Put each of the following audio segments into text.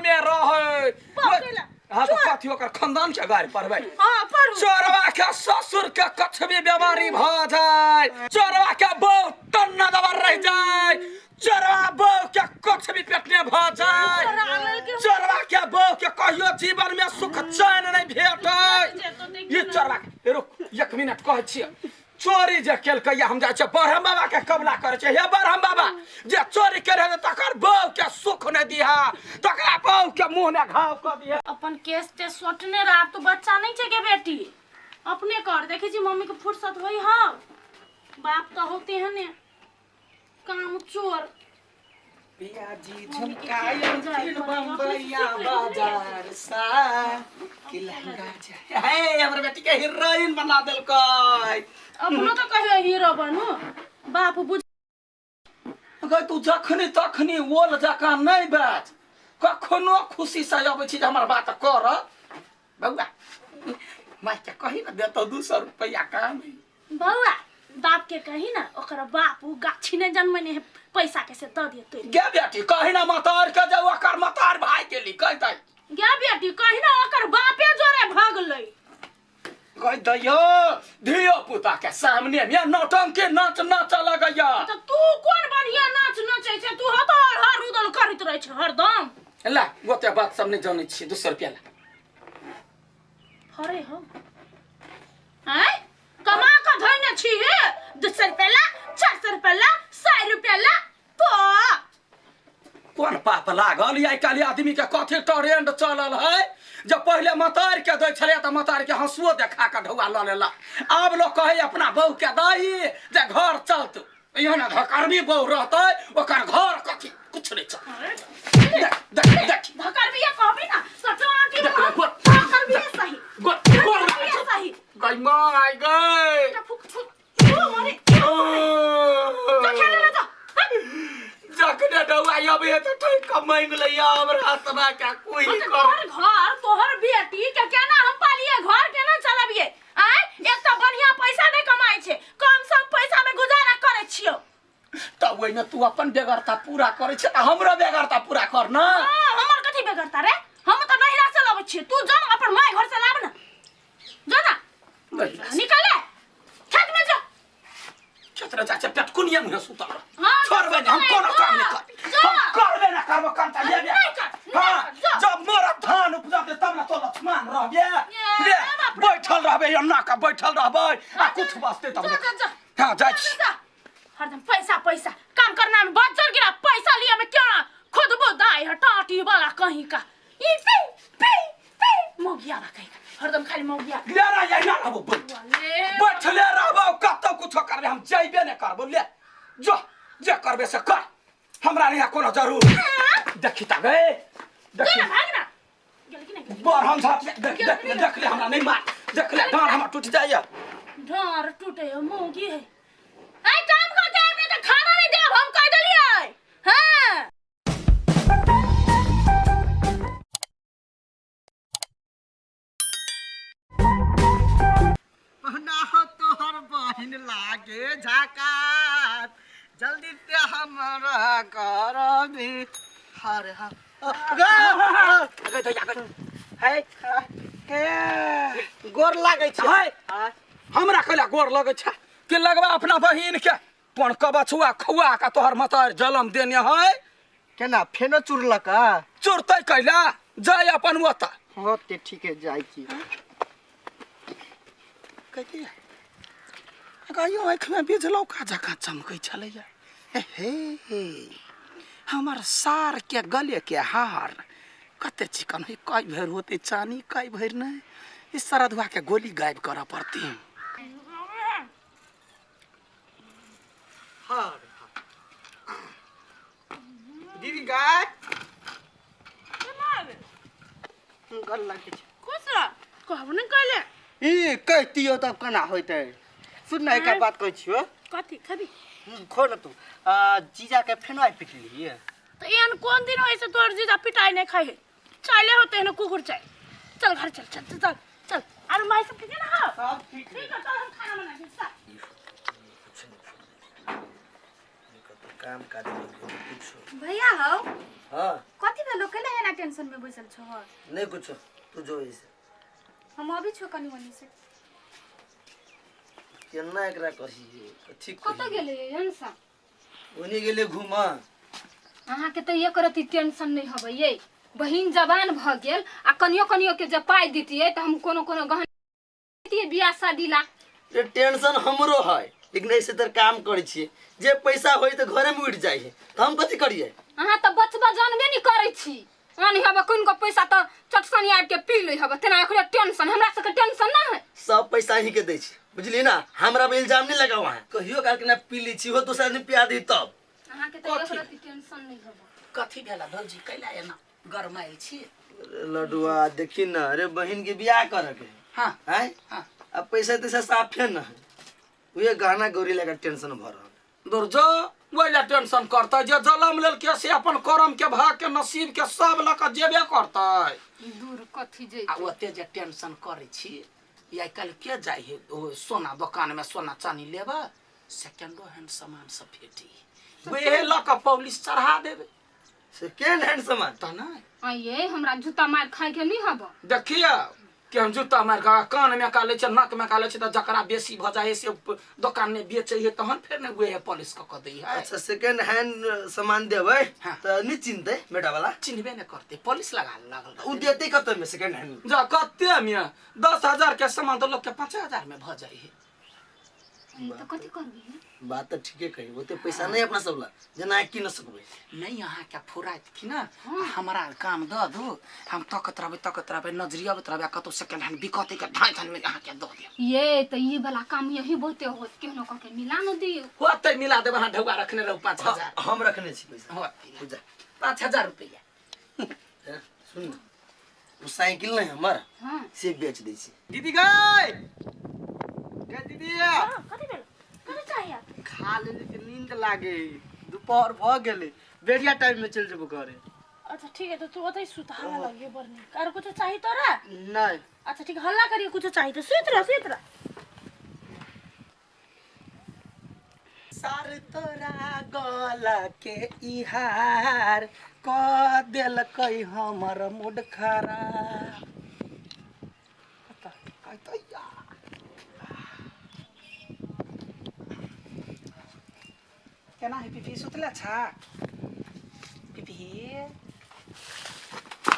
में रहे हाँ तो कथी ओकर खानदान के गाड़ी पढ़बै हां पढ़ू चोरवा के ससुर के कछबी बीमारी भ जाय चोरवा के बहू टन्ना दबर रह जाय चोरवा बहू के कछबी पेटने भ जाय चोरवा के बहू के कहियो जीवन में सुख चैन नहीं भेटै ये चोरवा रुक 1 मिनट कहै छियै चोरी जे केलकै हम जाय छै बरहम बाबा के कबला करे छै हे बरहम बाबा जे चोरी करे तकर बहू के सुख न दिहा तकरा बहू के मुंह में घाव क दिहा अपन केस ते सोटने रहा तो बच्चा नहीं छै के बेटी अपने कर देखै छी मम्मी के फुर्सत होई हां बाप तो होते हैं ने काम चोर पियाजी झुमकायन फिर बम्बईया बाजार सा कि लहंगा जा हे हमर बेटी के हीरोइन बना देलकै अपनो तो कहियो हीरो बनू बाप बुझ गय तू जखनी तखनी ओल जका नहीं बैठ कखनो खुशी से आबै छी हमर बात कर बौआ माय के कहि न दे तो 200 रुपया काम बौआ बाप के कही ना ओकर बापू गाछी ने जन्म ने पैसा कैसे द दिए तोरी गे बेटी कहि ना मतार के जे ओकर मतार भाई के ली कहतै गे बेटी कही ना ओकर बापे जोरे भागलै कह दयो धियो पुता के सामने में नौटंकी नाच नाच लगैया त तू कोन बढ़िया नाच नाचै छै तू हतर हर उदल करैत रहै छै हरदम ला गोते बात सब नहीं जानै छी 200 रुपया ला अरे हो हैं कमा का धइने छी हे 200 रुपया ला 400 रुपया ला 100 रुपया ला तो कौन पाप लागल या काली आदमी के कथि ट्रेंड चलल है जब पहले मतार के दै छले त मतार के हंसुओ देखा के ढौआ ल लेला अब लोग कहे अपना बहू के दही जे घर चलत यहाँ धकरबी बहू रहतै ओकर घर कथि कुछ नहीं चल देख धकरबी कहबी ना सचाटी धकरबी सही धकरबी सही गई माय गई ओ मारे जा खेले ना जा जखने दवाई अबे तो ठीक कमाई ले हमरा सना का कोई कर घर तोहर बेटी के केना हम पालिए घर केना चलाबिए आय एक त बढ़िया पैसा नहीं कमाई छे कम सम पैसा में गुजारा करे छियो तब ओइने तू अपन बेगरता पूरा करे छ त हमरो बेगरता पूरा कर ना हमर कथि बेगरता रे हम त नहिरा से लबै छी तू जन अपन माय घर से लाब ना जा ना निकले खेत में जा छतरा चाचा पेटकुनिया में सुता हां छोड़बे हम कोनो काम नहीं कर हम करबे ना करबो कंता लेबे हां जब मोरा धान उपजा दे तब ना तो लक्ष्मण रहबे ले बैठल रहबे अन्ना का बैठल रहबे आ कुछ वास्ते तब हां जा हरदम पैसा पैसा काम करना में बच्चर गिरा पैसा लिया में क्या खुद बुदाई हटाटी वाला कहीं का E P P P Mongia बा कहीं हरदम खाली मोगिया लेरा या ना रहबो बैठले रहबो कतो कुछ करबे हम जाइबे ने करबो ले जो जे करबे से कर हमरा नहीं कोनो जरूर देखि त गए देखि भागना गेल कि नहीं बार हम साथ देख ले हमरा नहीं मार देख ले डांड हमरा टूट जाइए डांड टूटे मोगी है आई काम को के में तो खाना नहीं दे हम कह देलिए हां पहना हो तोहर बहिन लागे झकात जल्दी ते हमरा करबी हरे हा अगे तो जाके है गोर लागे छै है हमरा कला गोर लगे छ के लगवा अपना बहिन के कोन कबछुआ खुआ का तोहर मतार जन्म देने है केना फेनो चुरलका चुरतै कैला जाय अपन ओता होते ठीके जाय छी कथि गायो आँख में बिजलौ का जका चमकै छलैया हे हमर सार के गले के हार कते चिकन है कई भर होते चानी कई भर नहीं इस सरधुआ के गोली गायब करा पड़ती हां दीदी गाय गल लागे छै कुछ कहब न कहले ई कहतियो तब केना होइते सुन ना एक बात कहै छियो कथि खबी खोल तू जीजा के फेनो पिटली तो एन कोन दिन होय से तोर जीजा पिटाई नहीं खाए चले होते न कुकुर चाय चल घर चल चल चल चल और माई सब ठीक है ना सब ठीक है चल हम खाना बना के सा काम काज पूछो भैया हो हां कथि भेलो केले है ना टेंशन में बैसल छो? नहीं कुछ तू जो इसे हम अभी छो कनी वनी से केना एकरा कहिए ठीक कत गेले हंसा ओनी गेले घुमा अहाँ के तो ये करती टेंशन नहीं हबे ये बहिन जवान भ गेल आ कनियो के जब पाई दीतिए त हम कोनो गहन दीतिए बियाह शादी ला। ये टेंशन हमरो है लेकिन ऐसे तर काम करै छिए जे पैसा होई त घरे में उठ जाई है त हम कथि करिए? अहाँ त बचबा जानबे नहीं करै छी आनी हबे कोन को पैसा त चटसनी आब के पी लै हबे तेना एकरे टेंशन हमरा से टेंशन ना है सब पैसा ही के दै छी बुझली ना हमरा पे इल्जाम नहीं लगाओ है कहियो काल के ना पी ली छी हो दूसरा दिन पिया दी तब अहाँ के त एकरे टेंशन नहीं हबे कथी भेला भौजी कैला एना गरमाइल छी? लडुआ देखी ना अरे बहन के बियाह करे के हां है हां अब पैसा तैसा साफे ना है उहे गहना गौरी लगा टेंशन भर रहल दूर जो वैला टेंशन करता जे जलम लेल के से अपन कर्म के भाग के नसीब के सब लक जेबे करता दूर कथी जे आ ओते जे टेंशन करे छी या कल के जाई है ओ सोना दुकान में सोना चांदी लेबा सेकंड हैंड सामान सब भेटी वे लक पुलिस चढ़ा देबे सेकेंड हैंड सामान त ना आइए हमरा जूता मार खाए के नहीं हबे देखिए कि हम जूता मार का कान में का ले छ नक में का ले छ त जकरा बेसी भ जाए से दुकान में बेचे है तहन फिर ने वे पुलिस क दई है। अच्छा सेकेंड हैंड सामान देबै त निश्चिंत है बेटा वाला चिन्हबे न करते पुलिस लगा लागल उ देते कत में सेकेंड हैंड जा कते में 10,000 के सामान तो लोग के 5,000 में भ जाई है तो कथी करबी बात तो ठीके कही ओते पैसा नहीं अपना सबला जना की न सकबै नहीं यहाँ क्या फुरात की ना हमारा काम द दो हम तकत रहबे नजरिया बतरबे कतो सेकंड हैंड बिकते के ढाई थान में यहाँ के दो दे ये तो ये वाला काम यही बहुते होत केहनो क के मिला न दियो होते मिला देबे हां ढौगा रखने रहो 5,000 हम रखने छी पैसा होते 5,000 रुपया सुन वो साइकिल नहीं हमर हां से बेच दै छी दीदी गई के दीदी कथी भेल कथी चाहिए खा लेले के नींद लागे दोपहर भ गेले बेरिया टाइम में चल जेबो घरे। अच्छा ठीक है तो तू ओतै सुत हल्ला लगे बरनी कार कुछ चाहिए तोरा नहीं अच्छा ठीक हल्ला करियो कुछ चाहिए तो सुत रह सार तोरा गला के इहार क देल कई हमर मूड खराब केना है पिपी सुतला छा पिपी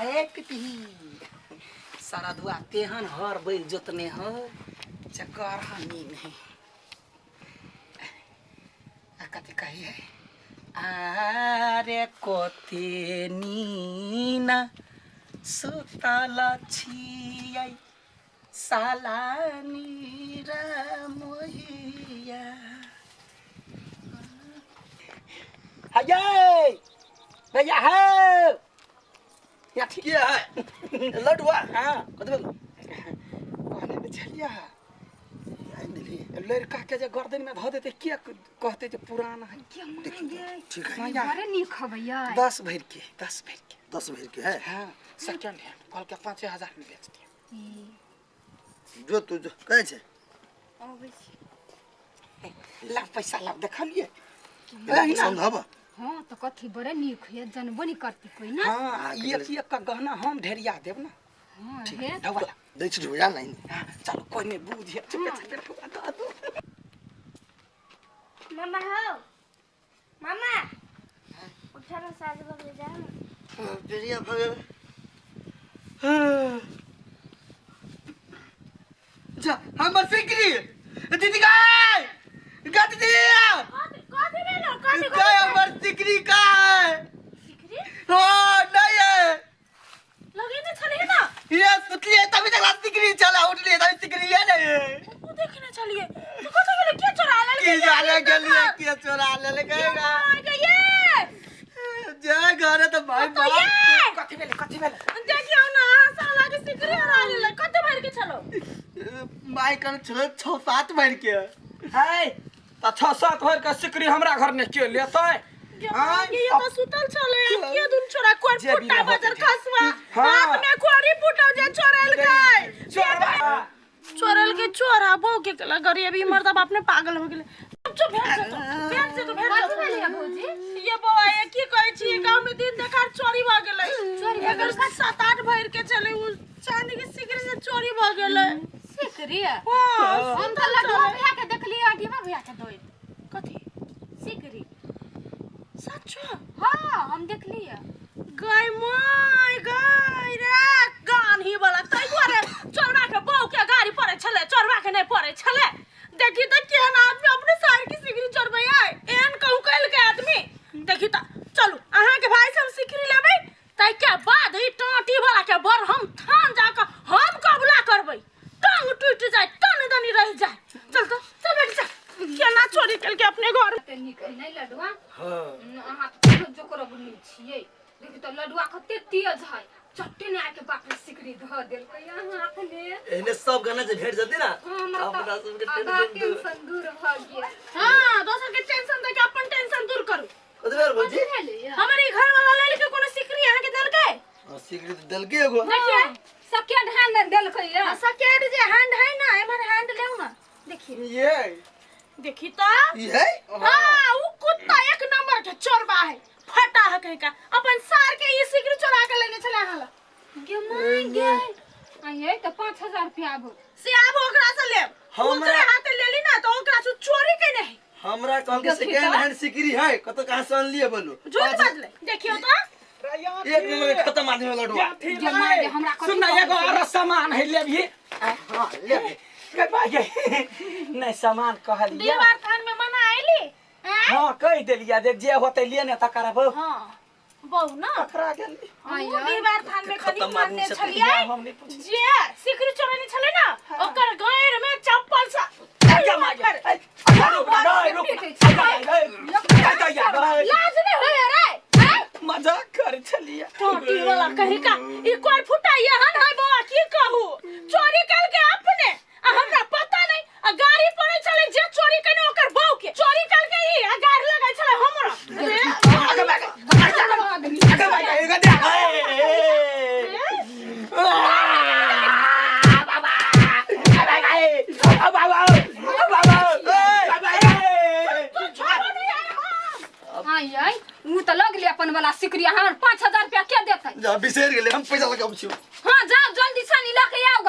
ए पिपी सारा धुआ तेहन हर बैल जोतने हो चक्कर हनी नहीं कथी कही है आरे कोते नीना सुतला छियै साला नीरा मोहिया हाय भैया है या ठीक है लडुआ हां कत बोल कहने में चलिया लड़का के जे गर्दन में ध देते के कहते जे पुराना है ठीक है अरे निक हबैया 10 भर के 10 भर के है हां सेकंड हैंड कल के 5,000 में बेच दिया जो तू जो कहे छे आबै छी ला पैसा ला देखलिए संभव हां तो कथी बड़े निक है जनबो नहीं करती कोई ना हां एक का गहना हम ढेरिया देब ना हां है ढवा दै छी ढोया नहीं चलो कोई नहीं बूझे चुपे ढवा दो मामा हो मामा उठा ना साज बजे जा ना बेरिया भगे जा हमर सिकरी दीदी गाय दीदी कथी भेलो कथी काय हमर सिकरी का सिकरी हां नहीं है लगे न छले ना ये सुतलिए तभी तक सिकरी चला उठलिए तभी सिकरी है नहीं वो देखने चलिए तो कथी गेले के चोरा ले की जाने गेलिए के चोरा ले गएगा ये जे घरे तो भाई बाप कथी भेले देखियो ना साला के सिकरी हरा गेले कते भर के चलो माई कर चलो 6-7 भर के है त 6-7 भर के सिकरी हमरा घर ने के लेतै ये तो सुतल चले के दुन छोरा कोन फुटा बाजार खसवा हाँ। हाथ में कोरी फुटाव जे चोरल गए चोरल के चोरा बो के कला गरीबी मर्दा बाप ने पागल हो गेले चुप भेट से तो भेट भौजी ये बो ये की कहै छी गांव में दिन देखार चोरी भ गेलै चोरी भ अगर 7-8 भर के चले उ चांदी के सिकरी से चोरी भ गेलै सिकरी हां हम तो लडुआ भैया के देखली अडीवा भैया के दोई कथी सिकरी सच हां हम देखली गाय माय गाय रे गान ही वाला तै दुआरे चोरवा के बहू के गाड़ी पड़े छले चोरवा के नहीं पड़े छले देखी त केहन आदमी अपने सार की सिकरी चोरबै आय एहन कहू कैल के आदमी देखी त चलू अहाँ के भाई से हम सिकरी लेबै तै के बाद ई टाटी वाला के बर हम थान जाके हम कबला करबै टांग टूट जाए तन दनी रह जाए चल तो चल बेटी चल केना चोरी कैल के अपने घर ते निक नहीं लडुआ हां अहाँ तो जोकर बुनी छियै देखि त लडुआ कते तेज है चट्टे ने आके बाप रे सिकरी ध देल के यहाँ अपने एने सब गाना जे भेट जते ना हमरा सबके टेंशन दूर भ गेल हां दोसर के टेंशन दे के अपन टेंशन दूर करू कते बेर बोलजी हमारे घर वाला लड़के कोनो सिकरी यहाँ के देल के सिकरी तो देल के एगो देखिए सेकंड हैंड देल के सेकंड जे हैंड है ना एमर हैंड लेऊ ना देखिए ये देखी तो ये हां वो कुत्ता एक नंबर के चोरबा है फटा है कहीं का अपन सार के ये सिकरी चोरा के लेने चले हला गे मां गे ये तो 5000 रुपया आबो से आब ओकरा से ले हमरा हाथे लेली ना तो ओकरा से चोरी के नहीं हमरा कल के सेकंड हैंड सिकरी है कतो कहां से आन लिए बोलो झूठ बात ले देखियो तो एक नंबर में खत्म आदमी वाला डुआ हमरा सुन ना एगो और सामान है ले भी हां ले के भागे नहीं सामान कहलिए दीवार थान में मना आइली हां कह देलिया देख जे होते लिए ने त करब हां बहु ना पकड़ा गेली दीवार थान में कनी खत्म मारने आदमी से छलिए हम नहीं पूछ जे सिकरी चोरनी छले ना ओकर गैर में चप्पल सा क्या मार लाज नहीं होय रे मजाक कर छलिए टोटी वाला कहीं का ई कोई फुटाइए हन है बाबा की कहू चोरी कर के अपने हमरा पता नहीं आ गाड़ी पड़े चले जे चोरी कने ओकर बहू के चोरी कर के ई आ गाड़ी लगाई छले हमरा आगे भागे एगो दे बाबा आई उ त लगले अपन वाला सिकरी हमर 5000 रुपया के देतै जा बिसेर गेले हम पैसा लगाउ छी हां जाओ जल्दी से नी लके आओ